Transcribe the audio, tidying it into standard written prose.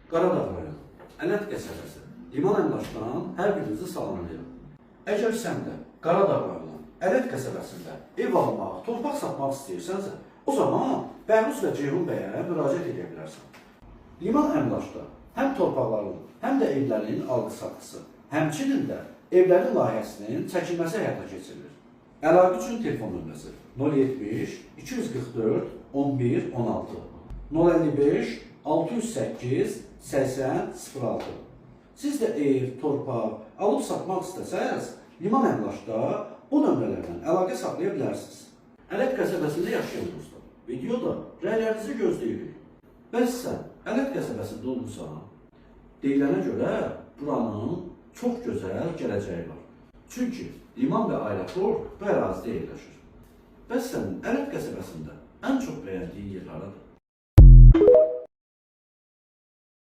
Qaradağ rayonu, Ələt qəsəbəsi, Liman əmlakdan hər birinizi salamlayıram. Əgər sən də Qaradağ rayonu, Ələt qəsəbəsində ev almaq, torpaq satmaq istəyirsənsə, o zaman Bəhruz və Ceyhun bəyə müraciət edə bilərsən. Liman əmlakda həm torpaqların, həm də evlərin alqı-satqısı, həmçinin də evlərin layihəsinin çəkilməsi həyata keçirilir. Əlaqə üçün telefon nömrəsi 070 244 11 16 055 608 80 06. Siz də ev, torpaq alıb satmaq istəsəz, Liman əmlakda bu nömrələrdən əlaqə saxlaya bilərsiniz. Ələt qəsəbəsində yaşayan dostlar, videoda rəylərinizi gözləyirik. Bəs sən Ələt qəsəbəsində olmuşsan, deyilənə görə buranın çox gözəl gələcəyi var. Çünki liman və aeroport bu ərazidə yerləşir. Bəs sənin Ələt qəsəbəsində ən çox bəyəndiyin yer haradır?